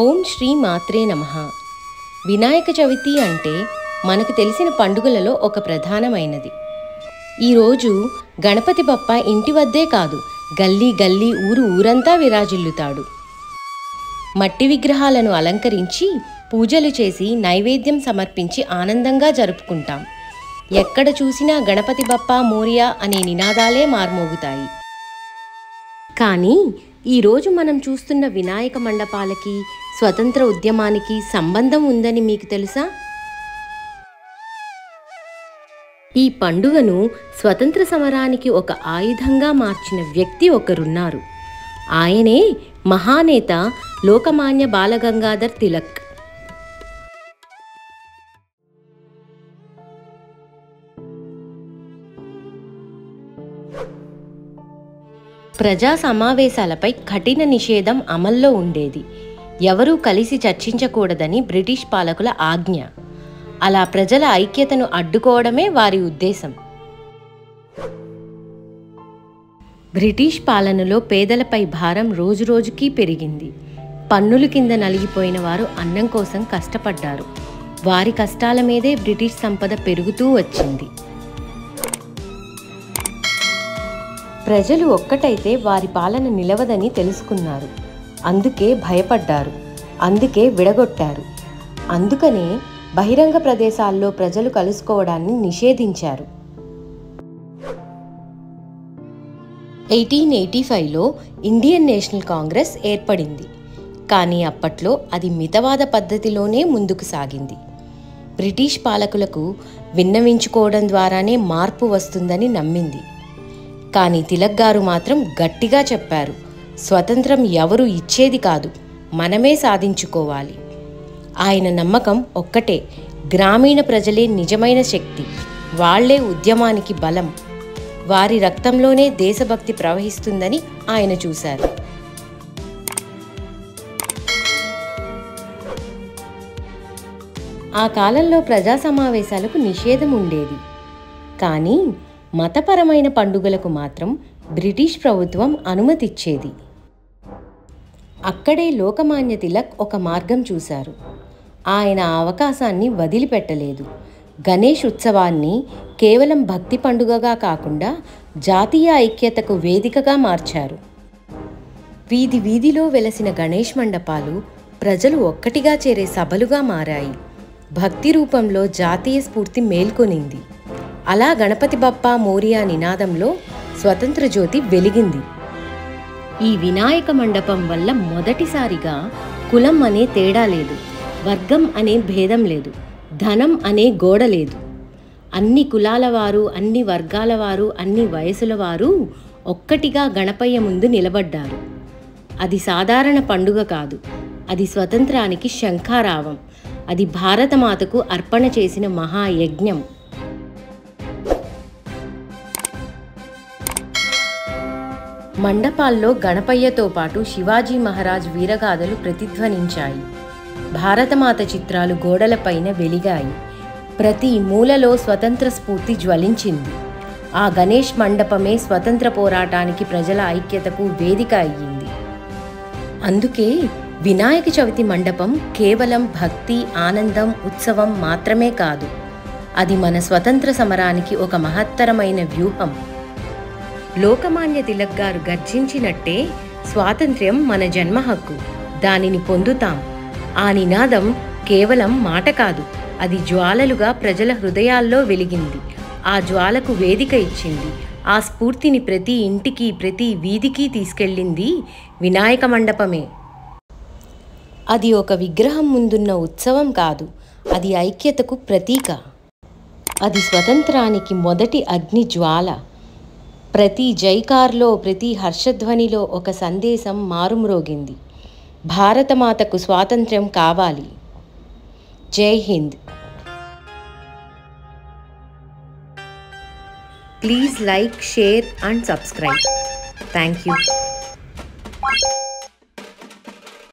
ఓం శ్రీ మాత్రే నమః. వినాయక చవితి అంటే మనకు తెలిసిన పండుగలలో ఒక ప్రధానమైనది. ఈరోజు గణపతి బప్ప ఇంటి వద్దే కాదు, గల్లీ గల్లీ ఊరంతా విరాజిల్లుతాడు. మట్టి విగ్రహాలను అలంకరించి పూజలు చేసి నైవేద్యం సమర్పించి ఆనందంగా జరుపుకుంటాం. ఎక్కడ చూసినా గణపతి బప్ప మోరియా అనే నినాదాలే మార్మోగుతాయి. కానీ ఈరోజు మనం చూస్తున్న వినాయక మండపాలకి స్వతంత్ర ఉద్యమానికి సంబంధం ఉందని మీకు తెలుసా? ఈ పండుగను స్వతంత్ర సమరానికి ఒక ఆయుధంగా మార్చిన వ్యక్తి ఒకరున్నారు. ఆయనే మహానేత లోకమాన్య బాలగంగాధర్ తిలక్. ప్రజా సమావేశాలపై కఠిన నిషేధం అమల్లో ఉండేది. ఎవరూ కలిసి చర్చించకూడదని బ్రిటిష్ పాలకుల ఆజ్ఞ. అలా ప్రజల ఐక్యతను అడ్డుకోవడమే వారి ఉద్దేశం. బ్రిటిష్ పాలనలో పేదలపై భారం రోజురోజుకీ పెరిగింది. పన్నుల కింద నలిగిపోయిన వారు అన్నం కోసం కష్టపడ్డారు. వారి కష్టాల మీదే బ్రిటిష్ సంపద పెరుగుతూ వచ్చింది. ప్రజలు ఒక్కటైతే వారి పాలన నిలవదని తెలుసుకున్నారు. అందుకే భయపడ్డారు. అందుకే విడగొట్టారు. అందుకనే బహిరంగ ప్రదేశాల్లో ప్రజలు కలుసుకోవడాన్ని నిషేధించారు. 1885లో ఇండియన్ నేషనల్ కాంగ్రెస్ ఏర్పడింది. కానీ అప్పట్లో అది మితవాద పద్ధతిలోనే ముందుకు సాగింది. బ్రిటిష్ పాలకులకు విన్నవించుకోవడం ద్వారానే మార్పు వస్తుందని నమ్మింది. కానీ తిలక్ గారు మాత్రం గట్టిగా చెప్పారు, స్వతంత్రం ఎవరు ఇచ్చేది కాదు, మనమే సాధించుకోవాలి. ఆయన నమ్మకం ఒక్కటే, గ్రామీణ ప్రజలే నిజమైన శక్తి, వాళ్లే ఉద్యమానికి బలం, వారి రక్తంలోనే దేశభక్తి ప్రవహిస్తుందని ఆయన చూశారు. ఆ కాలంలో ప్రజా సమావేశాలకు నిషేధం ఉండేది. కానీ మతపరమైన పండుగలకు మాత్రం బ్రిటిష్ ప్రభుత్వం అనుమతిచ్చేది. అక్కడే లోకమాన్య తిలక్ ఒక మార్గం చూశారు. ఆయన ఆ అవకాశాన్ని వదిలిపెట్టలేదు. గణేష్ ఉత్సవాన్ని కేవలం భక్తి పండుగగా కాకుండా జాతీయ ఐక్యతకు వేదికగా మార్చారు. వీధి వీధిలో వెలసిన గణేష్ మండపాలు ప్రజలు ఒక్కటిగా చేరే సభలుగా మారాయి. భక్తి రూపంలో జాతీయ స్ఫూర్తి మేల్కొనింది. అలా గణపతి బప్ప మోరియా నినాదంలో స్వతంత్ర జ్యోతి వెలిగింది. ఈ వినాయక మండపం వల్ల మొదటిసారిగా కులం అనే తేడా లేదు, వర్గం అనే భేదం లేదు, ధనం అనే గోడ లేదు. అన్ని కులాల వారు, అన్ని వర్గాల వారు, అన్ని వయసుల వారు ఒక్కటిగా గణపయ్య ముందు నిలబడ్డారు. అది సాధారణ పండుగ కాదు, అది స్వతంత్రానికి శంఖారావం. అది భారతమాతకు అర్పణ చేసిన మహాయజ్ఞం. మండపాల్లో గణపయ్యతో పాటు శివాజీ మహారాజ్ వీరగాథలు ప్రతిధ్వనించాయి. భారతమాత చిత్రాలు గోడలపైన వెలిగాయి. ప్రతి మూలలో స్వతంత్ర స్ఫూర్తి జ్వలించింది. ఆ గణేష్ మండపమే స్వతంత్ర పోరాటానికి, ప్రజల ఐక్యతకు వేదిక అయ్యింది. అందుకే వినాయక చవితి మండపం కేవలం భక్తి, ఆనందం, ఉత్సవం మాత్రమే కాదు, అది మన స్వతంత్ర సమరానికి ఒక మహత్తరమైన వ్యూహం. లోకమాన్య తిలక్ గారు గర్జించినట్టే స్వాతంత్ర్యం మన జన్మ హక్కు, దానిని పొందుతాం. ఆ నినాదం కేవలం మాట కాదు, అది జ్వాలలుగా ప్రజల హృదయాల్లో వెలిగింది. ఆ జ్వాలకు వేదిక ఇచ్చింది. ఆ స్ఫూర్తిని ప్రతి ఇంటికి, ప్రతి వీధికి తీసుకెళ్ళింది వినాయక మండపమే. అది ఒక విగ్రహం ముందున్న ఉత్సవం కాదు, అది ఐక్యతకు ప్రతీక. అది స్వతంత్రానికి మొదటి అగ్ని జ్వాల. ప్రతి జైకార్లో, ప్రతి హర్షధ్వనిలో ఒక సందేశం మారుమ్రోగింది. భారతమాతకు స్వాతంత్ర్యం కావాలి. జై Hind. Please like, share and subscribe. Thank you.